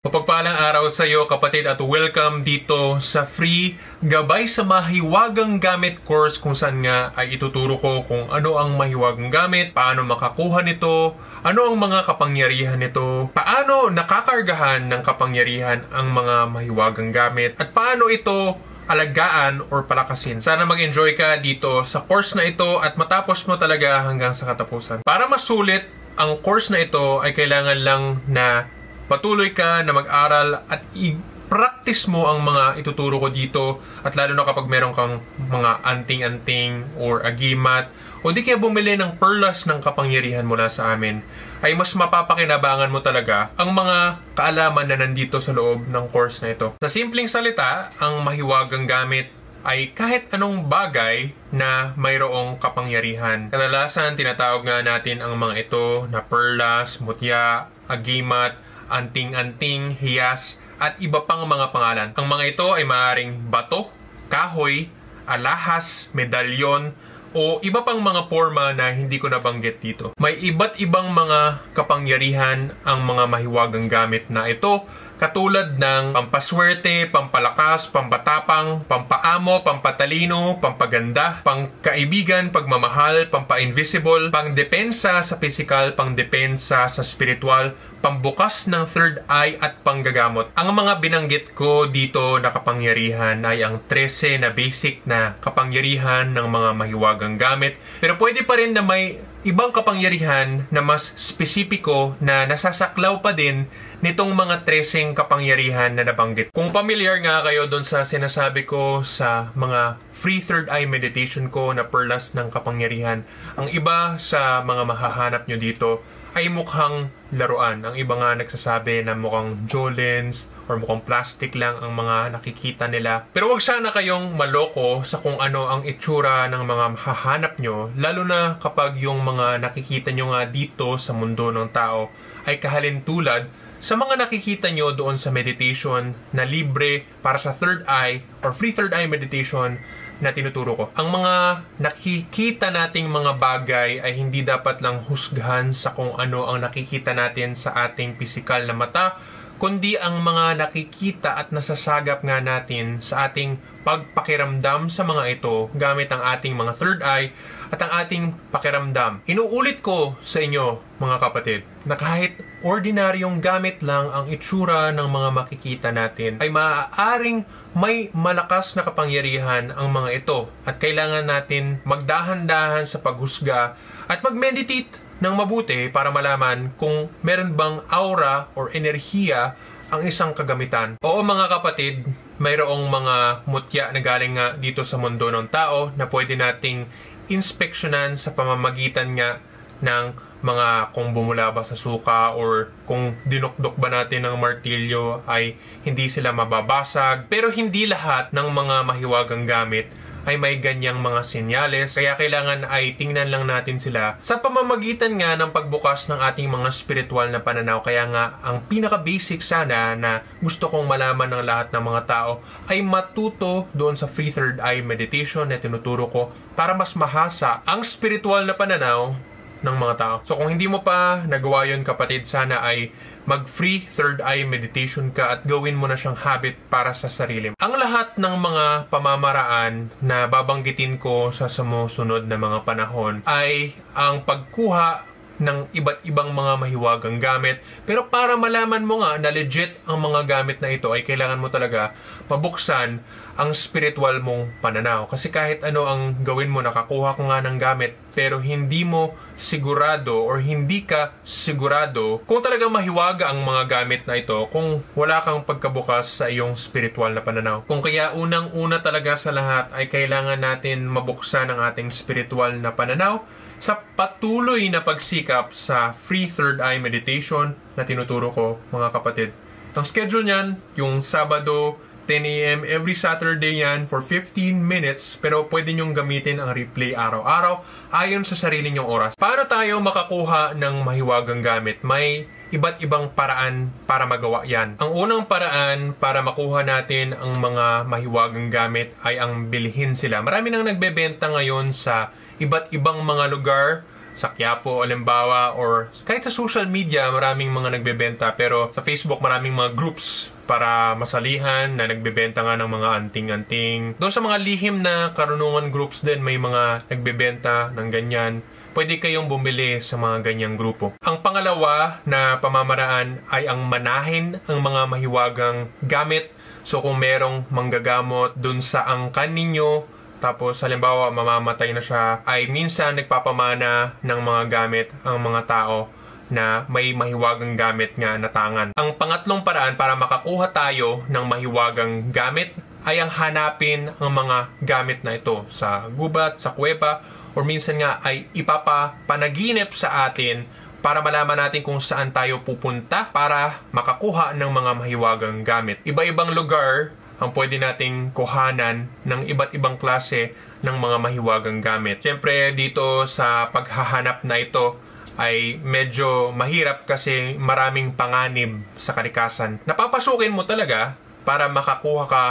Mapagpalang araw sa iyo kapatid at welcome dito sa free gabay sa mahiwagang gamit course kung saan nga ay ituturo ko kung ano ang mahiwagang gamit, paano makakuha nito, ano ang mga kapangyarihan nito, paano nakakargahan ng kapangyarihan ang mga mahiwagang gamit, at paano ito alagaan or palakasin. Sana mag-enjoy ka dito sa course na ito at matapos mo talaga hanggang sa katapusan. Para masulit ang course na ito ay kailangan lang na patuloy ka na mag-aral at i-practice mo ang mga ituturo ko dito, at lalo na kapag meron kang mga anting-anting or agimat o di kaya bumili ng perlas ng kapangyarihan mula sa amin, ay mas mapapakinabangan mo talaga ang mga kaalaman na nandito sa loob ng course na ito. Sa simpleng salita, ang mahiwagang gamit ay kahit anong bagay na mayroong kapangyarihan. Kadalasan tinatawag nga natin ang mga ito na perlas, mutya, agimat, anting-anting, hiyas, at iba pang mga pangalan. Ang mga ito ay maaaring bato, kahoy, alahas, medalyon, o iba pang mga forma na hindi ko nabanggit dito. May iba't ibang mga kapangyarihan ang mga mahiwagang gamit na ito, katulad ng pampaswerte, pampalakas, pampatapang, pampaamo, pampatalino, pampaganda, pangkaibigan, pagmamahal, pampa-invisible, pangdepensa sa pisikal, pangdepensa sa spiritual, pambukas ng third eye, at panggagamot. Ang mga binanggit ko dito na kapangyarihan ay ang 13 na basic na kapangyarihan ng mga mahiwagang gamit. Pero pwede pa rin na may ibang kapangyarihan na mas spesipiko na nasasaklaw pa din nitong mga 13 kapangyarihan na nabanggit. Kung familiar nga kayo doon sa sinasabi ko sa mga free third eye meditation ko na perlas ng kapangyarihan, ang iba sa mga mahahanap nyo dito ay mukhang laruan. Ang iba nga nagsasabi na mukhang Jolens or mukhang plastic lang ang mga nakikita nila. Pero wag sana kayong maloko sa kung ano ang itsura ng mga mahahanap nyo, lalo na kapag yung mga nakikita nyo nga dito sa mundo ng tao ay kahalintulad sa mga nakikita nyo doon sa meditation na libre para sa third eye or free third eye meditation na tinuturo ko. Ang mga nakikita nating mga bagay ay hindi dapat lang husgahan sa kung ano ang nakikita natin sa ating pisikal na mata, kundi ang mga nakikita at nasasagap nga natin sa ating pagpakiramdam sa mga ito gamit ang ating mga third eye at ang ating pakiramdam. Inuulit ko sa inyo, mga kapatid, na kahit ordinaryong gamit lang ang itsura ng mga makikita natin, ay maaaring may malakas na kapangyarihan ang mga ito, at kailangan natin magdahan-dahan sa paghusga at mag-meditate ng mabuti para malaman kung meron bang aura or enerhiya ang isang kagamitan. Oo mga kapatid, mayroong mga mutya na galing nga dito sa mundo ng tao na pwede nating inspeksyonan sa pamamagitan nga ng mga kung bumula ba sa suka or kung dinukdok ba natin ng martilyo ay hindi sila mababasag. Pero hindi lahat ng mga mahiwagang gamit ay may ganyang mga senyales, kaya kailangan ay tingnan lang natin sila sa pamamagitan nga ng pagbukas ng ating mga spiritual na pananaw. Kaya nga, ang pinaka-basic sana na gusto kong malaman ng lahat ng mga tao ay matuto doon sa free third eye meditation na tinuturo ko para mas mahasa ang spiritual na pananaw ng mga tao. So kung hindi mo pa nagawa yun kapatid, sana ay mag-free third eye meditation ka at gawin mo na siyang habit para sa sarili mo. Ang lahat ng mga pamamaraan na babanggitin ko sa sumusunod na mga panahon ay ang pagkuha ng iba't ibang mga mahiwagang gamit. Pero para malaman mo nga na legit ang mga gamit na ito ay kailangan mo talaga mabuksan ang spiritual mong pananaw. Kasi kahit ano ang gawin mo, nakakuha ko nga ng gamit, pero hindi mo sigurado or hindi ka sigurado kung talagang mahiwaga ang mga gamit na ito kung wala kang pagkabukas sa iyong spiritual na pananaw. Kung kaya unang-una talaga sa lahat ay kailangan natin mabuksan ang ating spiritual na pananaw sa patuloy na pagsikap sa free third eye meditation na tinuturo ko, mga kapatid. Ang schedule niyan, yung Sabado, 10 a.m. every Saturday yan for 15 minutes, pero pwede nyong gamitin ang replay araw-araw ayon sa sarili nyong oras. Paano tayo makakuha ng mahiwagang gamit? May iba't ibang paraan para magawa yan. Ang unang paraan para makuha natin ang mga mahiwagang gamit ay ang bilhin sila. Marami nang nagbebenta ngayon sa iba't ibang mga lugar sa Quiapo, halimbawa, or kahit sa social media, maraming mga nagbebenta. Pero sa Facebook, maraming mga groups para masalihan na nagbebenta nga ng mga anting-anting. Doon sa mga lihim na karunungan groups din, may mga nagbebenta ng ganyan. Pwede kayong bumili sa mga ganyang grupo. Ang pangalawa na pamamaraan ay ang manahin ang mga mahiwagang gamit. So kung merong manggagamot dun sa angkan ninyo, tapos halimbawa mamamatay na siya, ay minsan nagpapamana ng mga gamit ang mga tao na may mahiwagang gamit nga na tangan. Ang pangatlong paraan para makakuha tayo ng mahiwagang gamit ay ang hanapin ang mga gamit na ito sa gubat, sa kuweba, or minsan nga ay ipapapanaginip sa atin para malaman natin kung saan tayo pupunta para makakuha ng mga mahiwagang gamit. Iba-ibang lugar ang pwede nating kuhanan ng iba't ibang klase ng mga mahiwagang gamit. Siyempre, dito sa paghahanap na ito ay medyo mahirap kasi maraming panganib sa kalikasan. Napapasukin mo talaga para makakuha ka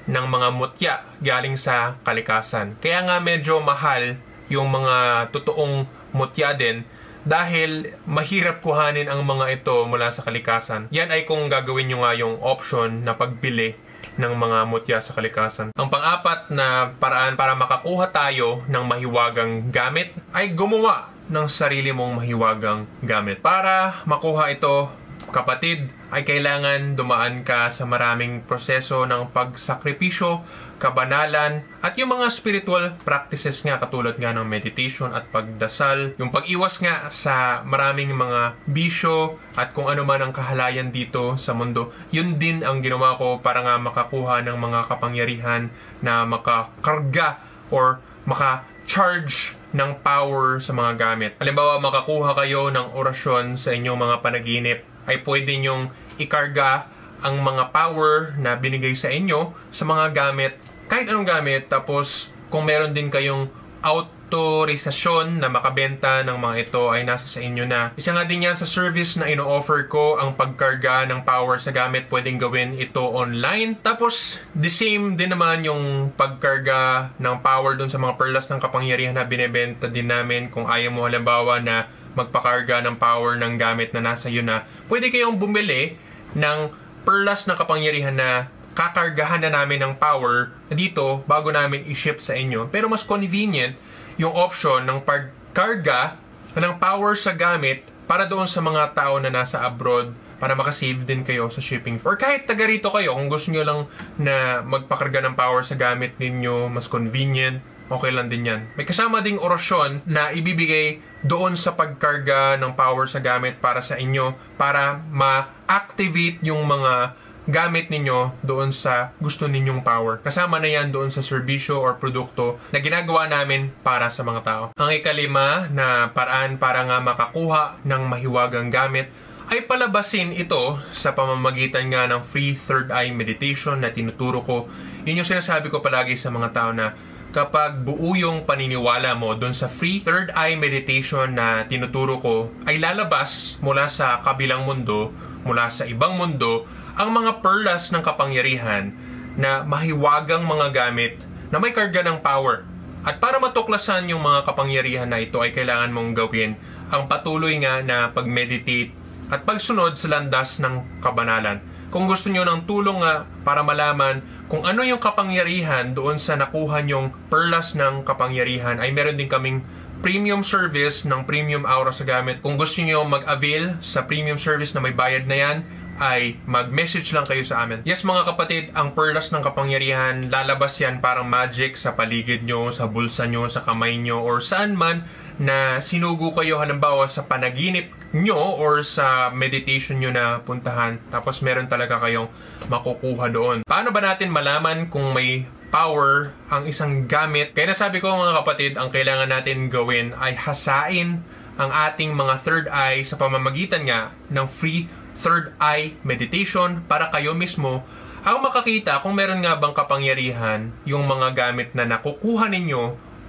ng mga mutya galing sa kalikasan. Kaya nga medyo mahal yung mga totoong mutya din dahil mahirap kuhanin ang mga ito mula sa kalikasan. Yan ay kung gagawin nyo nga yung option na pagbili ng mga mutya sa kalikasan. Ang pang-apat na paraan para makakuha tayo ng mahiwagang gamit ay gumawa ng sarili mong mahiwagang gamit. Para makuha ito, kapatid, ay kailangan dumaan ka sa maraming proseso ng pagsakripisyo, kabanalan, at yung mga spiritual practices nga katulad nga ng meditation at pagdasal, yung pag-iwas nga sa maraming mga bisyo at kung ano man ang kahalayan dito sa mundo. Yun din ang ginawa ko para nga makakuha ng mga kapangyarihan na makakarga or maka-charge ng power sa mga gamit. Halimbawa, makakuha kayo ng orasyon sa inyong mga panaginip, ay pwede nyong ikarga ang mga power na binigay sa inyo sa mga gamit, kahit anong gamit. Tapos kung meron din kayong autorisasyon na makabenta ng mga ito ay nasa sa inyo na. Isa nga din yan sa service na ino-offer ko, ang pagkarga ng power sa gamit. Pwedeng gawin ito online. Tapos the same din naman yung pagkarga ng power dun sa mga perlas ng kapangyarihan na binebenta din namin. Kung ayaw mo halimbawa na magpakarga ng power ng gamit na nasa iyo na, pwede kayong bumili ng perlas ng kapangyarihan na kakargahan na namin ng power dito bago namin i-ship sa inyo. Pero mas convenient yung option ng pagkarga ng power sa gamit para doon sa mga tao na nasa abroad para makasave din kayo sa shipping. Or kahit taga rito kayo, kung gusto nyo lang na magpakarga ng power sa gamit ninyo, mas convenient, okay lang din yan. May kasama ding orasyon na ibibigay doon sa pagkarga ng power sa gamit para sa inyo para ma-activate yung mga gamit ninyo doon sa gusto ninyong power. Kasama na yan doon sa serbisyo or produkto na ginagawa namin para sa mga tao. Ang ikalima na paraan para nga makakuha ng mahiwagang gamit ay palabasin ito sa pamamagitan nga ng free third eye meditation na tinuturo ko. Yun yung sinasabi ko palagi sa mga tao na kapag buo yung paniniwala mo doon sa free third eye meditation na tinuturo ko, ay lalabas mula sa kabilang mundo, mula sa ibang mundo, ang mga perlas ng kapangyarihan na mahiwagang mga gamit na may karga ng power. At para matuklasan yung mga kapangyarihan na ito ay kailangan mong gawin ang patuloy nga na pag-meditate at pagsunod sa landas ng kabanalan. Kung gusto nyo ng tulong nga para malaman kung ano yung kapangyarihan doon sa nakuha nyong perlas ng kapangyarihan, ay meron din kaming premium service ng premium aura sa gamit. Kung gusto nyo mag-avail sa premium service na may bayad na yan, ay mag-message lang kayo sa amin. Yes mga kapatid, ang perlas ng kapangyarihan, lalabas yan parang magic sa paligid nyo, sa bulsa nyo, sa kamay nyo, or saan man na sinugo kayo halimbawa sa panaginip nyo or sa meditation nyo na puntahan. Tapos meron talaga kayong makukuha doon. Paano ba natin malaman kung may power ang isang gamit? Kaya nasabi ko mga kapatid, ang kailangan natin gawin ay hasain ang ating mga third eye sa pamamagitan nga ng free third eye meditation para kayo mismo ang makakita kung meron nga bang kapangyarihan yung mga gamit na nakukuha ninyo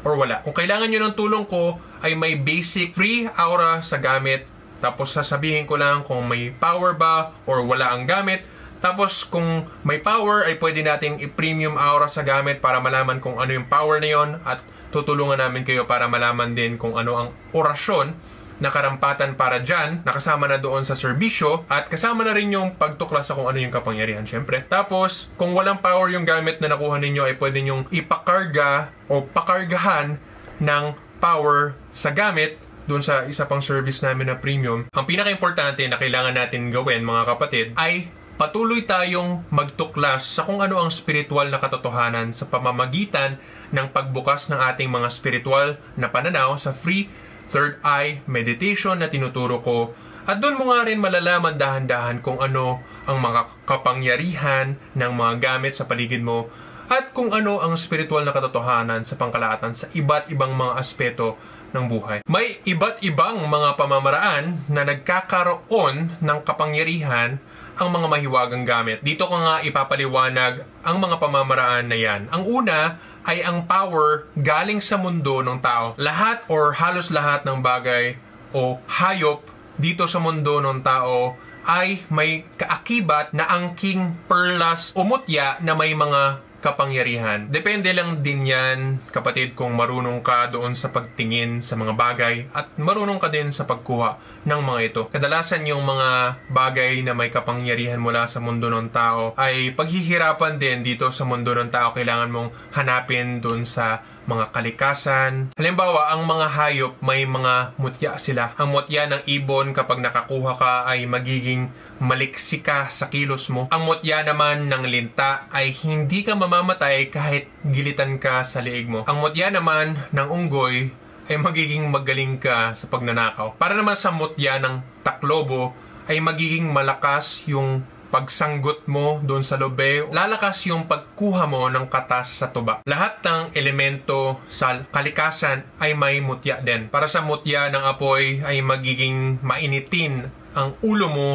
or wala. Kung kailangan nyo ng tulong ko, ay may basic free aura sa gamit. Tapos sasabihin ko lang kung may power ba or wala ang gamit. Tapos kung may power ay pwede nating i-premium aura sa gamit para malaman kung ano yung power na yon at tutulungan namin kayo para malaman din kung ano ang orasyon na karampatan para dyan, nakasama na doon sa serbisyo, at kasama na rin yung pagtuklas sa kung ano yung kapangyarihan, syempre. Tapos, kung walang power yung gamit na nakuha ninyo, ay pwede nyong ipakarga o pakargahan ng power sa gamit doon sa isa pang service namin na premium. Ang pinaka-importante na kailangan natin gawin, mga kapatid, ay patuloy tayong magtuklas sa kung ano ang spiritual na katotohanan sa pamamagitan ng pagbukas ng ating mga spiritual na pananaw sa free third eye meditation na tinuturo ko. At doon mo nga rin malalaman dahan-dahan kung ano ang mga kapangyarihan ng mga gamit sa paligid mo at kung ano ang spiritual na katotohanan sa pangkalahatan sa iba't ibang mga aspeto ng buhay. May iba't ibang mga pamamaraan na nagkakaroon ng kapangyarihan ang mga mahiwagang gamit. Dito ko nga ipapaliwanag ang mga pamamaraan na yan. Ang una ay ang power galing sa mundo ng tao. Lahat or halos lahat ng bagay o hayop dito sa mundo ng tao ay may kaakibat na angking, perlas o mutya na may mga kapangyarihan. Depende lang din yan, kapatid, kung marunong ka doon sa pagtingin sa mga bagay at marunong ka din sa pagkuha ng mga ito. Kadalasan yung mga bagay na may kapangyarihan mula sa mundo ng tao ay paghihirapan din dito sa mundo ng tao. Kailangan mong hanapin doon sa mga kalikasan. Halimbawa, ang mga hayop may mga mutya sila. Ang mutya ng ibon kapag nakakuha ka ay magiging maliksi ka sa kilos mo. Ang mutya naman ng linta ay hindi ka mamamatay kahit gilitan ka sa liig mo. Ang mutya naman ng unggoy ay magiging magaling ka sa pagnanakaw. Para naman sa mutya ng taklobo ay magiging malakas yung pagsanggot mo doon sa lobe, lalakas yung pagkuha mo ng katas sa tuba. Lahat ng elemento sa kalikasan ay may mutya din. Para sa mutya ng apoy ay magiging mainitin ang ulo mo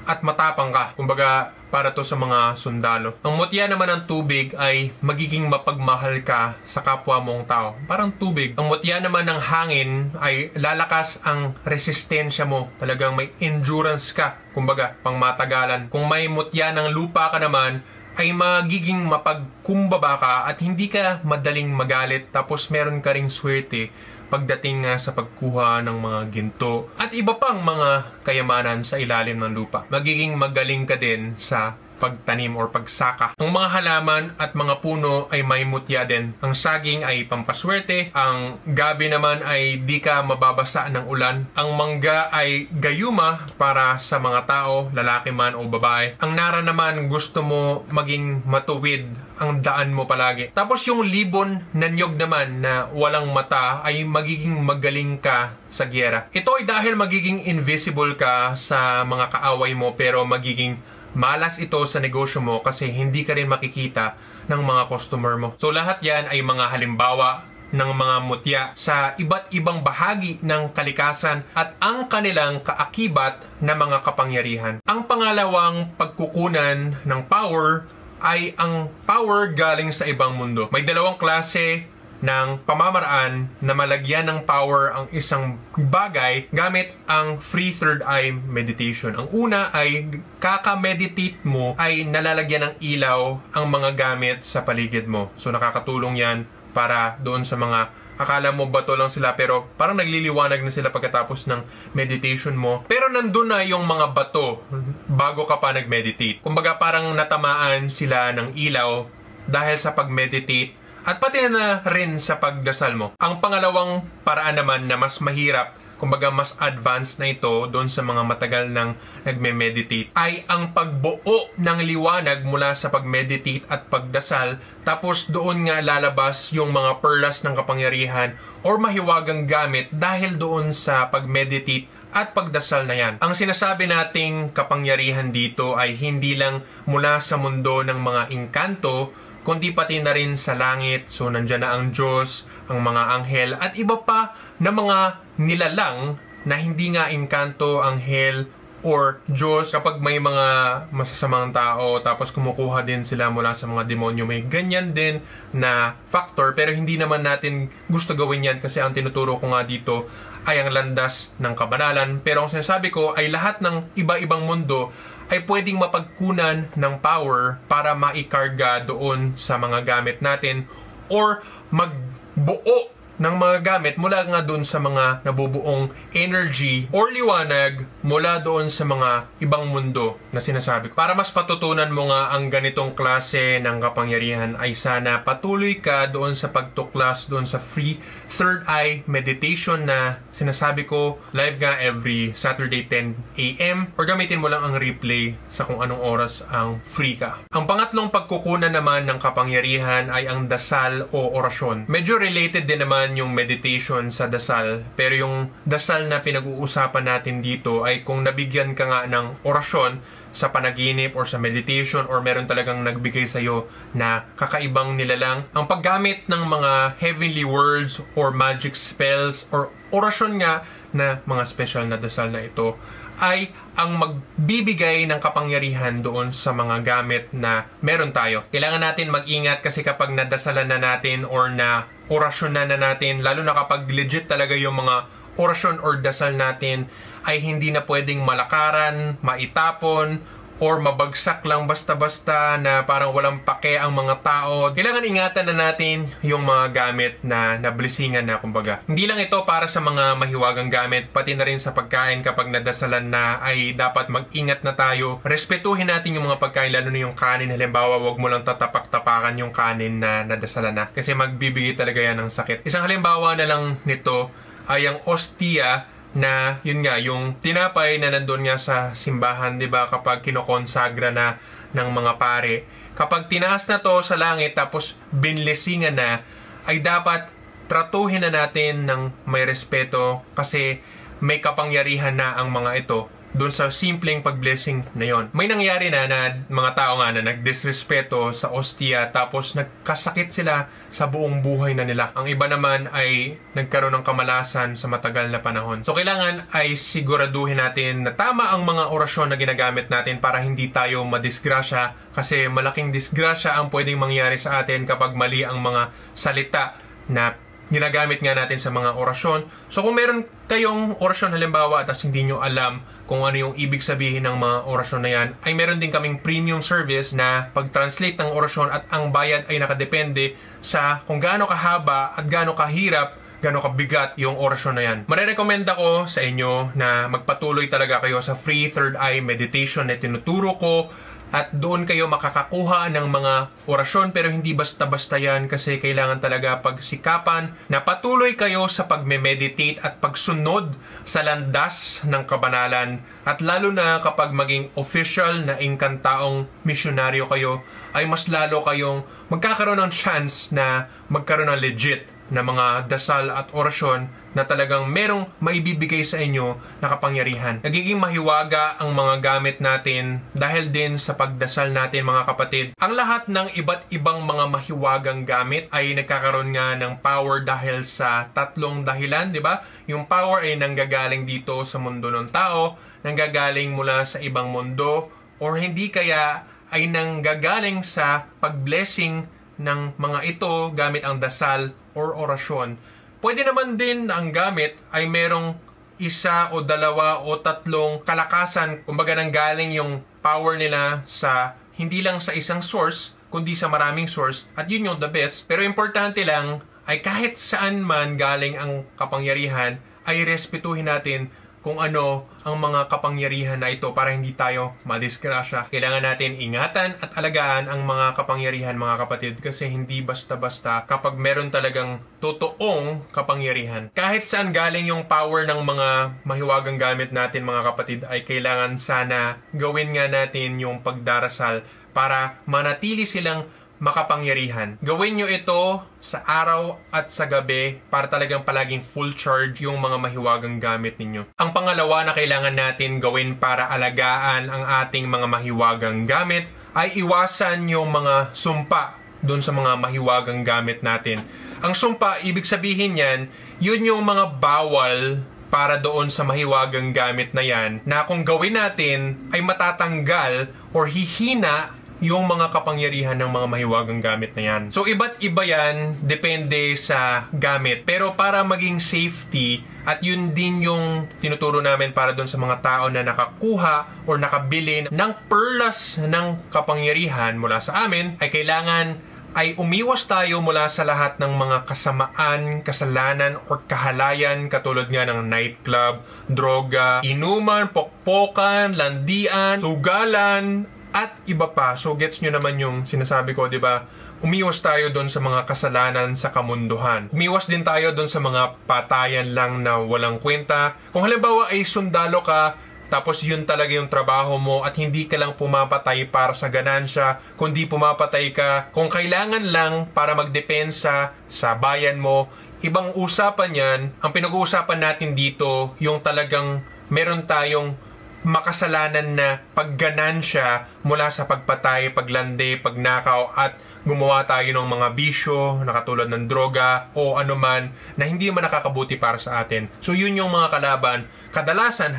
at matapang ka. Kumbaga, para to sa mga sundalo. Ang mutya naman ng tubig ay magiging mapagmahal ka sa kapwa mong tao. Parang tubig. Ang mutya naman ng hangin ay lalakas ang resistensya mo. Talagang may endurance ka. Kumbaga, pangmatagalan. Kung may mutya ng lupa ka naman, ay magiging mapagkumbaba ka at hindi ka madaling magalit. Tapos meron ka ring swerte pagdating sa pagkuha ng mga ginto at iba pang mga kayamanan sa ilalim ng lupa. Magiging magaling ka din sa pagtanim or pagsaka. Ang mga halaman at mga puno ay may mutya din. Ang saging ay pampaswerte. Ang gabi naman ay di ka mababasa ng ulan. Ang mangga ay gayuma para sa mga tao, lalaki man o babae. Ang nara naman gusto mo maging matuwid ang daan mo palagi. Tapos yung libon na niyog naman na walang mata ay magiging magaling ka sa gyera. Ito ay dahil magiging invisible ka sa mga kaaway mo pero magiging malas ito sa negosyo mo kasi hindi ka rin makikita ng mga customer mo. So lahat yan ay mga halimbawa ng mga mutya sa iba't ibang bahagi ng kalikasan at ang kanilang kaakibat na mga kapangyarihan. Ang pangalawang pagkukunan ng power ay ang power galing sa ibang mundo. May dalawang klase ng pamamaraan na malagyan ng power ang isang bagay gamit ang free third eye meditation. Ang una ay kaka-meditate mo ay nalalagyan ng ilaw ang mga gamit sa paligid mo. So nakakatulong yan para doon sa mga akala mo bato lang sila pero parang nagliliwanag na sila pagkatapos ng meditation mo. Pero nandun na yung mga bato bago ka pa nag-meditate. Kumbaga parang natamaan sila ng ilaw dahil sa pag-meditate at pati na rin sa pagdasal mo. Ang pangalawang paraan naman na mas mahirap, kumbaga mas advanced na ito doon sa mga matagal nang nagme-meditate, ay ang pagbuo ng liwanag mula sa pag-meditate at pagdasal. Tapos doon nga lalabas yung mga perlas ng kapangyarihan or mahiwagang gamit dahil doon sa pag-meditate at pagdasal na yan. Ang sinasabi nating kapangyarihan dito ay hindi lang mula sa mundo ng mga engkanto, kundi pati na rin sa langit. So, nandyan na ang Diyos, ang mga anghel, at iba pa na mga nilalang na hindi nga engkanto, anghel, or Diyos. Kapag may mga masasamang tao, tapos kumukuha din sila mula sa mga demonyo, may ganyan din na factor. Pero hindi naman natin gusto gawin yan kasi ang tinuturo ko nga dito ay ang landas ng kabanalan. Pero ang sinasabi ko ay lahat ng iba-ibang mundo ay pwedeng mapagkunan ng power para maikarga doon sa mga gamit natin or magbuo ng mga gamit mula nga doon sa mga nabubuong energy or liwanag mula doon sa mga ibang mundo na sinasabi ko. Para mas patutunan mo nga ang ganitong klase ng kapangyarihan ay sana patuloy ka doon sa pagtuklas doon sa free third eye meditation na sinasabi ko live nga every Saturday 10 a.m. or gamitin mo lang ang replay sa kung anong oras ang free ka. Ang pangatlong pagkukunan naman ng kapangyarihan ay ang dasal o orasyon. Medyo related din naman yung meditation sa dasal, pero yung dasal na pinag-uusapan natin dito ay kung nabigyan ka nga ng orasyon sa panaginip or sa meditation or meron talagang nagbigay sa'yo na kakaibang nilalang. Ang paggamit ng mga heavenly words or magic spells or orasyon nga na mga special na dasal na ito ay ang magbibigay ng kapangyarihan doon sa mga gamit na meron tayo. Kailangan natin mag-ingat kasi kapag nadasalan na natin or na orasyon na natin, lalo na kapag legit talaga yung mga orasyon or dasal natin, ay hindi na pwedeng malakaran, maitapon, or mabagsak lang basta-basta na parang walang pake ang mga tao. Kailangan ingatan na natin yung mga gamit na nablisingan na kumbaga. Hindi lang ito para sa mga mahiwagang gamit, pati na rin sa pagkain kapag nadasalan na ay dapat mag-ingat na tayo. Respetuhin natin yung mga pagkain, lalo na yung kanin. Halimbawa, wag mo lang tatapak-tapakan yung kanin na nadasalan na kasi magbibigay talaga yan ng sakit. Isang halimbawa na lang nito ay ang ostia na yun nga, yung tinapay na nandun nga sa simbahan, di ba, kapag kinokonsagra na ng mga pare. Kapag tinaas na to sa langit tapos binlesingan na, ay dapat tratuhin na natin ng may respeto kasi may kapangyarihan na ang mga ito doon sa simpleng pag-blessing na yon. May nangyari na mga tao nga na nagdisrespeto sa ostia tapos nagkasakit sila sa buong buhay na nila. Ang iba naman ay nagkaroon ng kamalasan sa matagal na panahon. So kailangan ay siguraduhin natin na tama ang mga orasyon na ginagamit natin para hindi tayo madisgrasya kasi malaking disgrasya ang pwedeng mangyari sa atin kapag mali ang mga salita na ginagamit nga natin sa mga orasyon. So kung meron kayong orasyon halimbawa at hindi nyo alam kung ano yung ibig sabihin ng mga orasyon na yan, ay meron din kaming premium service na pag-translate ng orasyon at ang bayad ay nakadepende sa kung gaano kahaba at gaano kahirap, gaano kabigat yung orasyon na yan. Marirecommend ako sa inyo na magpatuloy talaga kayo sa free third eye meditation na tinuturo ko at doon kayo makakakuha ng mga orasyon pero hindi basta-basta yan kasi kailangan talaga pagsikapan na patuloy kayo sa pagme-meditate at pagsunod sa landas ng kabanalan at lalo na kapag maging official na inkantaong misyonaryo kayo ay mas lalo kayong magkakaroon ng chance na magkaroon ng legit na mga dasal at orasyon na talagang merong maibibigay sa inyo na kapangyarihan. Nagiging mahiwaga ang mga gamit natin dahil din sa pagdasal natin mga kapatid. Ang lahat ng iba't ibang mga mahiwagang gamit ay nagkakaroon nga ng power dahil sa tatlong dahilan, di ba? Yung power ay nanggagaling dito sa mundo ng tao, nanggagaling mula sa ibang mundo, or hindi kaya ay nanggagaling sa pag-blessing ng mga ito gamit ang dasal or orasyon. Pwede naman din na ang gamit ay merong isa o dalawa o tatlong kalakasan, kumbaga nanggaling yung power nila sa hindi lang sa isang source, kundi sa maraming source, at yun yung the best. Pero importante lang ay kahit saan man galing ang kapangyarihan, ay respetuhin natin kung ano ang mga kapangyarihan na ito para hindi tayo madisgrasya. Kailangan natin ingatan at alagaan ang mga kapangyarihan mga kapatid kasi hindi basta-basta kapag meron talagang totoong kapangyarihan. Kahit saan galing yung power ng mga mahiwagang gamit natin mga kapatid ay kailangan sana gawin nga natin yung pagdarasal para manatili silang makapangyarihan. Gawin nyo ito sa araw at sa gabi para talagang palaging full charge yung mga mahiwagang gamit ninyo. Ang pangalawa na kailangan natin gawin para alagaan ang ating mga mahiwagang gamit ay iwasan yung mga sumpa doon sa mga mahiwagang gamit natin. Ang sumpa, ibig sabihin yan, yun yung mga bawal para doon sa mahiwagang gamit na yan na kung gawin natin ay matatanggal or hihina yung mga kapangyarihan ng mga mahiwagang gamit na yan. So, iba't iba yan, depende sa gamit. Pero para maging safety, at yun din yung tinuturo namin para doon sa mga tao na nakakuha or nakabili ng perlas ng kapangyarihan mula sa amin, ay kailangan ay umiwas tayo mula sa lahat ng mga kasamaan, kasalanan, o kahalayan katulad nga ng nightclub, droga, inuman, pokpokan, landian, sugalan, at iba pa. So gets nyo naman yung sinasabi ko, di ba? Umiwas tayo doon sa mga kasalanan sa kamunduhan. Umiwas din tayo doon sa mga patayan lang na walang kwenta. Kung halimbawa ay sundalo ka, tapos yun talaga yung trabaho mo at hindi ka lang pumapatay para sa ganansya, kundi pumapatay ka kung kailangan lang para magdepensa sa bayan mo. Ibang usapan yan. Ang pinag-uusapan natin dito, yung talagang meron tayong makasalanan na pagganansya mula sa pagpatay, paglandi, pagnakaw at gumawa tayo ng mga bisyo na katulad ng droga o anuman na hindi man nakakabuti para sa atin. So yun yung mga kalaban. Kadalasan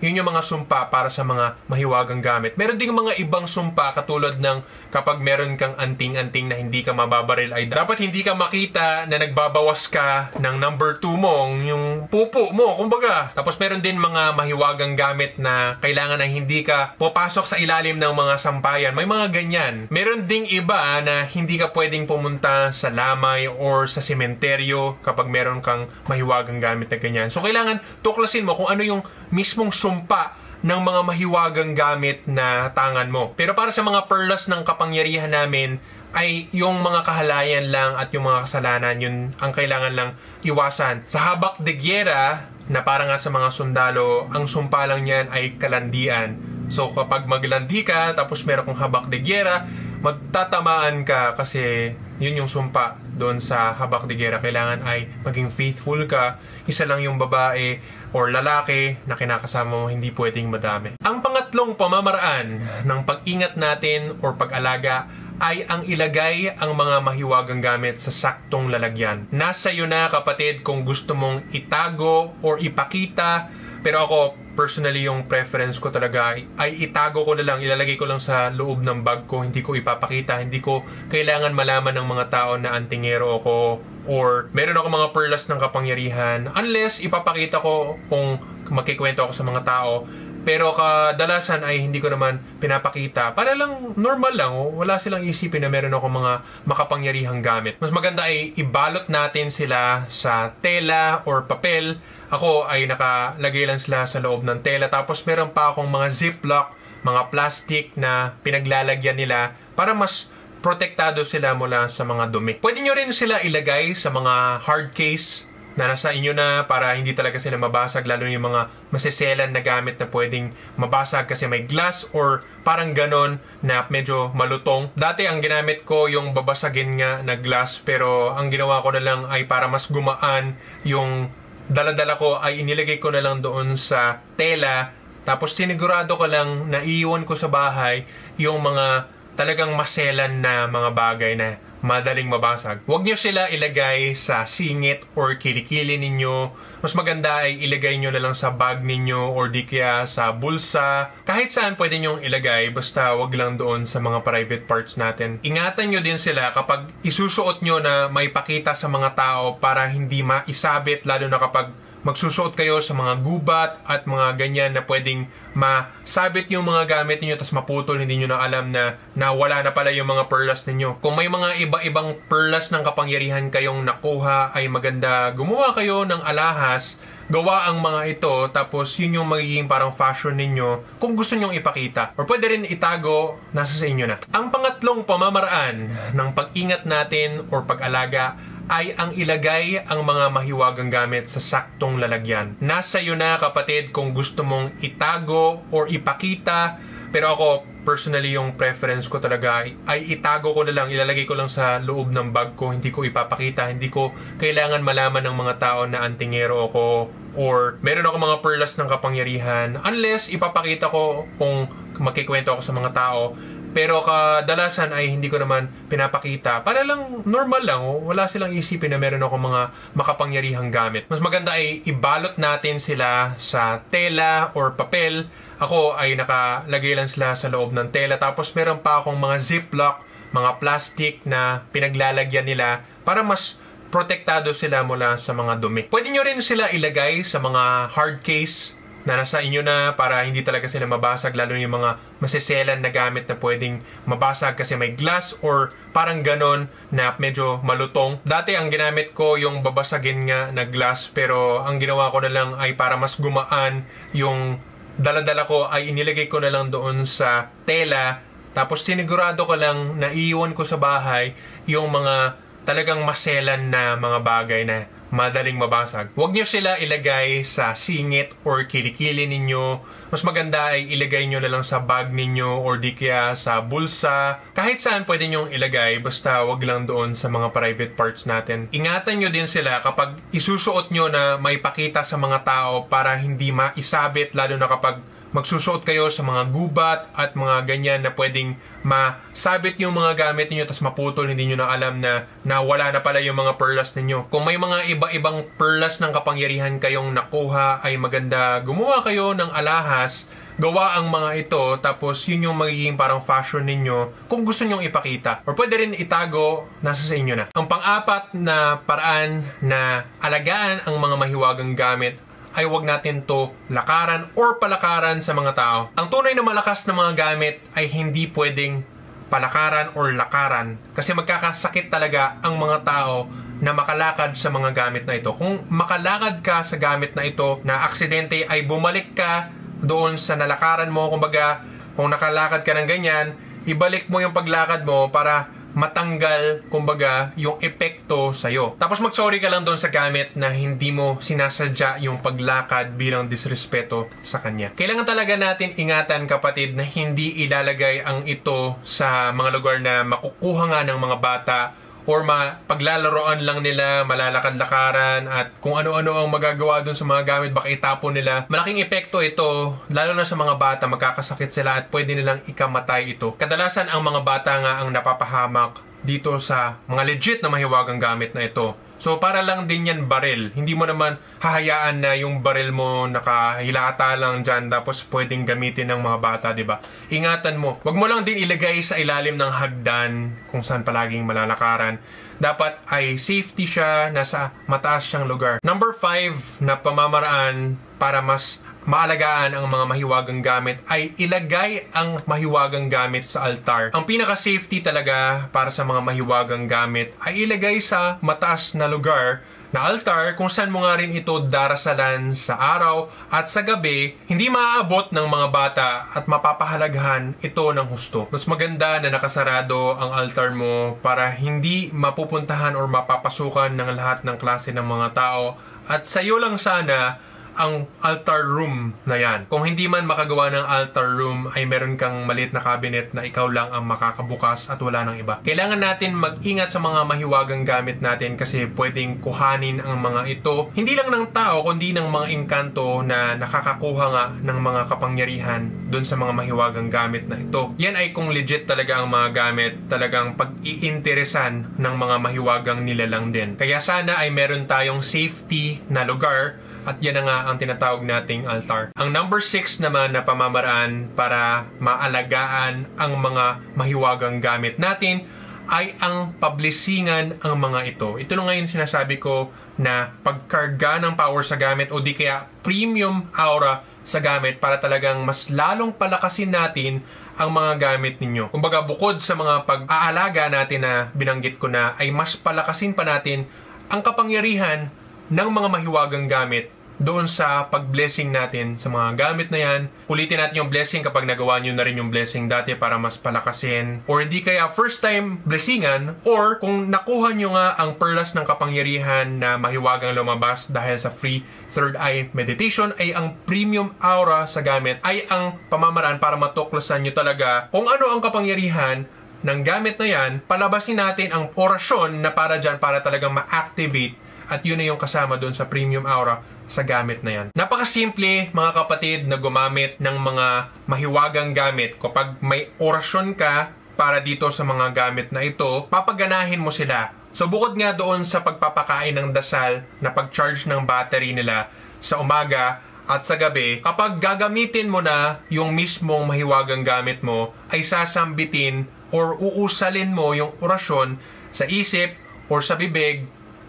yun yung mga sumpa para sa mga mahiwagang gamit. Meron ding mga ibang sumpa katulad ng kapag meron kang anting-anting na hindi ka mababaril ay dapat hindi ka makita na nagbabawas ka ng number 2 mo, yung pupo mo, kumbaga. Tapos meron din mga mahiwagang gamit na kailangan na hindi ka pupasok sa ilalim ng mga sampayan. May mga ganyan. Meron ding iba na hindi ka pwedeng pumunta sa lamay or sa sementeryo kapag meron kang mahiwagang gamit na ganyan. So kailangan tuklasin mo kung ano yung mismong sumpa ng mga mahiwagang gamit na tangan mo. Pero para sa mga perlas ng kapangyarihan namin, ay yung mga kahalayan lang at yung mga kasalanan, yun ang kailangan lang iwasan. Sa habak de gyera, na para nga sa mga sundalo, ang sumpa lang yan ay kalandian. So kapag maglandi ka, tapos meron kong habak de gyera, magtatamaan ka kasi yun yung sumpa doon sa habak de gyera. Kailangan ay maging faithful ka. Isa lang yung babae or lalaki na kinakasama mo, hindi pwedeng madami. Ang pangatlong pamamaraan ng pag-ingat natin or pag-alaga ay ang ilagay ang mga mahiwagang gamit sa saktong lalagyan. Nasa iyo na kapatid kung gusto mong itago or ipakita, pero ako personally yung preference ko talaga ay itago ko na lang, ilalagay ko lang sa loob ng bag ko, hindi ko ipapakita, hindi ko kailangan malaman ng mga tao na antingero ako or meron ako mga perlas ng kapangyarihan unless ipapakita ko kung makikwento ako sa mga tao. Pero kadalasan ay hindi ko naman pinapakita. Para lang, normal lang. Wala silang isipin na meron ako mga makapangyarihang gamit. Mas maganda ay ibalot natin sila sa tela or papel. Ako ay nakalagay lang sila sa loob ng tela. Tapos meron pa akong mga ziplock, mga plastic na pinaglalagyan nila para mas protektado sila mula sa mga dumi. Pwede nyo rin sila ilagay sa mga hard case na nasa inyo na para hindi talaga sila mabasag, lalo yung mga maseselan na gamit na pwedeng mabasag kasi may glass or parang ganon na medyo malutong. Dati ang ginamit ko yung babasagin nga na glass, pero ang ginawa ko na lang ay para mas gumaan yung dala-dala ko ay inilagay ko na lang doon sa tela, tapos sinigurado ko lang na iiwan ko sa bahay yung mga talagang maselan na mga bagay na madaling mabasag. Huwag nyo sila ilagay sa singit or kilikili ninyo. Mas maganda ay ilagay nyo na lang sa bag ninyo or di kaya sa bulsa. Kahit saan pwede nyong ilagay, basta wag lang doon sa mga private parts natin. Ingatan nyo din sila kapag isusuot nyo na may pakita sa mga tao para hindi maisabit, lalo na kapag magsusuot kayo sa mga gubat at mga ganyan na pwedeng masabit yung mga gamit niyo tapos maputol, hindi nyo na alam na wala na pala yung mga perlas ninyo. Kung may mga iba-ibang perlas ng kapangyarihan kayong nakuha, ay maganda gumawa kayo ng alahas, gawa ang mga ito, tapos yun yung magiging parang fashion ninyo kung gusto nyong ipakita. Or pwede rin itago, nasa sa inyo na. Ang pangatlong pamamaraan ng pag-ingat natin or pag-alaga ay ang ilagay ang mga mahiwagang gamit sa saktong lalagyan. Nasa iyo na kapatid kung gusto mong itago or ipakita, pero ako personally yung preference ko talaga ay itago ko na lang, ilalagay ko lang sa loob ng bag ko, hindi ko ipapakita, hindi ko kailangan malaman ng mga tao na antingero ako or meron ako mga perlas ng kapangyarihan unless ipapakita ko kung makikwento ako sa mga tao. Pero kadalasan ay hindi ko naman pinapakita. Para lang, normal lang. Wala silang isipin na meron ako mga makapangyarihang gamit. Mas maganda ay ibalot natin sila sa tela or papel. Ako ay nakalagay lang sila sa loob ng tela. Tapos meron pa akong mga ziplock, mga plastic na pinaglalagyan nila para mas protektado sila mula sa mga dumi. Pwede nyo rin sila ilagay sa mga hard case na nasa inyo na para hindi talaga sila mabasag, lalo yung mga masiselan na gamit na pwedeng mabasag kasi may glass or parang ganon na medyo malutong. Dati ang ginamit ko yung babasagin nga na glass, pero ang ginawa ko na lang ay para mas gumaan yung dala-dala ko ay inilagay ko na lang doon sa tela, tapos sinigurado ko lang na iiwan ko sa bahay yung mga talagang maselan na mga bagay na madaling mabasag. Huwag nyo sila ilagay sa singit or kilikili ninyo. Mas maganda ay ilagay nyo na lang sa bag ninyo or di kaya sa bulsa. Kahit saan pwede nyo ilagay, basta wag lang doon sa mga private parts natin. Ingatan nyo din sila kapag isusuot nyo na maipakita sa mga tao para hindi maisabit, lalo na kapag magsusuot kayo sa mga gubat at mga ganyan na pwedeng masabit yung mga gamit niyo tapos maputol, hindi nyo na alam na wala na pala yung mga perlas ninyo. Kung may mga iba-ibang perlas ng kapangyarihan kayong nakuha, ay maganda gumawa kayo ng alahas, gawa ang mga ito, tapos yun yung magiging parang fashion ninyo kung gusto nyong ipakita. Or pwede rin itago, nasa sa inyo na. Ang pang-apat na paraan na alagaan ang mga mahiwagang gamit ay wag natin to lakaran or palakaran sa mga tao. Ang tunay na malakas na mga gamit ay hindi pwedeng palakaran or lakaran kasi magkakasakit talaga ang mga tao na makalakad sa mga gamit na ito. Kung makalakad ka sa gamit na ito na aksidente, ay bumalik ka doon sa nalakaran mo. Kumbaga, kung nakalakad ka ng ganyan, ibalik mo yung paglakad mo para matanggal, kumbaga, yung epekto sa'yo. Tapos mag-sorry ka lang doon sa gamit na hindi mo sinasadya yung paglakad bilang disrespeto sa kanya. Kailangan talaga natin ingatan, kapatid, na hindi ilalagay ang ito sa mga lugar na makukuha nga ng mga bata or paglalaroan lang nila, malalakad-lakaran at kung ano-ano ang magagawa dun sa mga gamit, baka itapon nila. Malaking epekto ito, lalo na sa mga bata, magkakasakit sila at pwede nilang ikamatay ito. Kadalasan ang mga bata nga ang napapahamak dito sa mga legit na mahiwagang gamit na ito. So para lang din yan baril. Hindi mo naman hahayaan na yung baril mo nakahilata lang dyan tapos pwedeng gamitin ng mga bata, diba? Ingatan mo. Wag mo lang din ilagay sa ilalim ng hagdan kung saan palaging malalakaran. Dapat ay safety siya, nasa mataas siyang lugar. Number 5 na pamamaraan para mas maalagaan ang mga mahiwagang gamit ay ilagay ang mahiwagang gamit sa altar. Ang pinaka-safety talaga para sa mga mahiwagang gamit ay ilagay sa mataas na lugar na altar kung saan mo nga rin ito darasalan sa araw at sa gabi, hindi maaabot ng mga bata at mapapahalaghan ito ng husto. Mas maganda na nakasarado ang altar mo para hindi mapupuntahan or mapapasukan ng lahat ng klase ng mga tao at sa'yo lang sana ang altar room na yan. Kung hindi man makagawa ng altar room, ay meron kang maliit na cabinet na ikaw lang ang makakabukas at wala nang iba. Kailangan natin mag-ingat sa mga mahiwagang gamit natin kasi pwedeng kuhanin ang mga ito, hindi lang ng tao, kundi ng mga engkanto na nakakakuha nga ng mga kapangyarihan dun sa mga mahiwagang gamit na ito. Yan ay kung legit talaga ang mga gamit, talagang pag-iinteresan ng mga mahiwagang nilalang din. Kaya sana ay meron tayong safety na lugar. At yan na nga ang tinatawag nating altar. Ang number 6 naman na pamamaraan para maalagaan ang mga mahiwagang gamit natin ay ang publisingan ang mga ito. Ito na ngayon sinasabi ko na pagkarga ng power sa gamit o di kaya premium aura sa gamit para talagang mas lalong palakasin natin ang mga gamit ninyo. Kumbaga bukod sa mga pag-aalaga natin na binanggit ko na, ay mas palakasin pa natin ang kapangyarihan ng mga mahiwagang gamit doon sa pag-blessing natin sa mga gamit na yan. Ulitin natin yung blessing kapag nagawa nyo na rin yung blessing dati para mas palakasin. Or hindi kaya first time blessingan, or kung nakuha nyo nga ang perlas ng kapangyarihan na mahiwagang lumabas dahil sa free third eye meditation, ay ang premium aura sa gamit ay ang pamamaraan para matuklasan nyo talaga kung ano ang kapangyarihan ng gamit na yan. Palabasin natin ang orasyon na para dyan para talagang ma-activate. At yun na yung kasama doon sa premium aura sa gamit na yan. Napakasimple mga kapatid na gumamit ng mga mahiwagang gamit. Kapag may orasyon ka para dito sa mga gamit na ito, papaganahin mo sila. So bukod nga doon sa pagpapakain ng dasal na pag-charge ng battery nila sa umaga at sa gabi, kapag gagamitin mo na yung mismong mahiwagang gamit mo, ay sasambitin or uusalin mo yung orasyon sa isip or sa bibig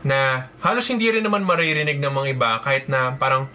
na halos hindi rin naman maririnig ng mga iba kahit na parang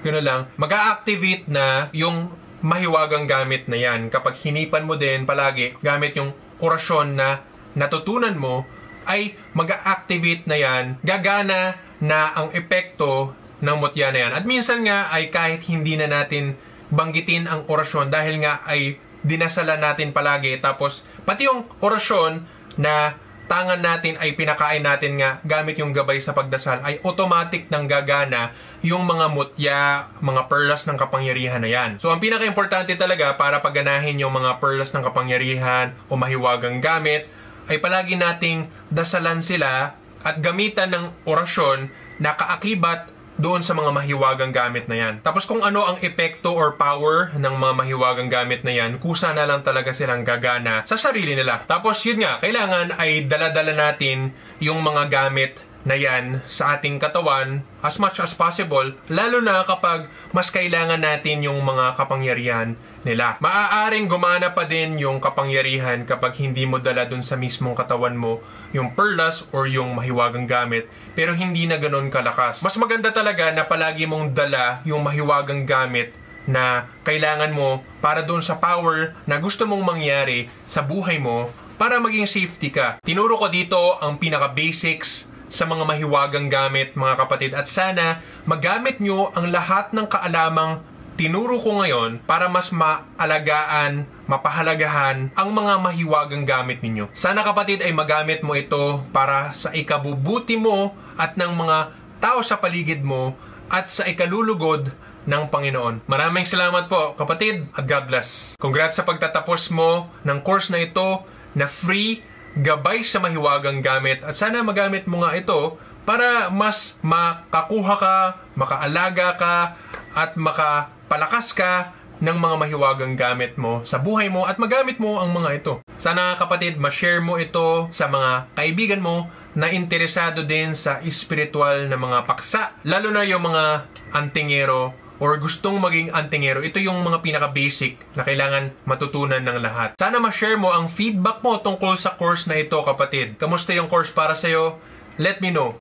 gano'n lang, mag-a-activate na yung mahiwagang gamit na yan. Kapag hinipan mo din palagi gamit yung orasyon na natutunan mo, ay mag-a-activate na yan, gagana na ang epekto ng mutya na yan. At minsan nga ay kahit hindi na natin banggitin ang orasyon dahil nga ay dinasalan natin palagi, tapos pati yung orasyon na tangan natin ay pinakain natin nga gamit yung gabay sa pagdasal, ay automatic nang gagana yung mga mutya, mga perlas ng kapangyarihan na yan. So ang pinaka-importante talaga para pagganahin yung mga perlas ng kapangyarihan o mahiwagang gamit, ay palagi nating dasalan sila at gamitan ng orasyon na kaakibat doon sa mga mahiwagang gamit na yan. Tapos kung ano ang epekto or power ng mga mahiwagang gamit na yan, kusa na lang talaga silang gagana sa sarili nila. Tapos yun nga, kailangan ay dala-dala natin yung mga gamit na yan sa ating katawan as much as possible, lalo na kapag mas kailangan natin yung mga kapangyarihan nila. Maaaring gumana pa din yung kapangyarihan kapag hindi mo dala dun sa mismong katawan mo yung perlas or yung mahiwagang gamit, pero hindi na ganun kalakas. Mas maganda talaga na palagi mong dala yung mahiwagang gamit na kailangan mo para doon sa power na gusto mong mangyari sa buhay mo para maging safety ka. Tinuro ko dito ang pinaka-basics sa mga mahiwagang gamit, mga kapatid, at sana magamit nyo ang lahat ng kaalamang tinuro ko ngayon para mas maalagaan, mapahalagahan ang mga mahiwagang gamit ninyo. Sana kapatid ay magamit mo ito para sa ikabubuti mo at ng mga tao sa paligid mo at sa ikalulugod ng Panginoon. Maraming salamat po kapatid at God bless. Congrats sa pagtatapos mo ng course na ito na free, gabay sa mahiwagang gamit, at sana magamit mo nga ito para mas makakuha ka, makaalaga ka, at makapalakas ka ng mga mahiwagang gamit mo sa buhay mo at magamit mo ang mga ito. Sana kapatid, ma-share mo ito sa mga kaibigan mo na interesado din sa espiritual na mga paksa, lalo na yung mga antingero or gustong maging antingero. Ito yung mga pinaka-basic na kailangan matutunan ng lahat. Sana ma-share mo ang feedback mo tungkol sa course na ito kapatid. Kamusta yung course para sa'yo? Let me know.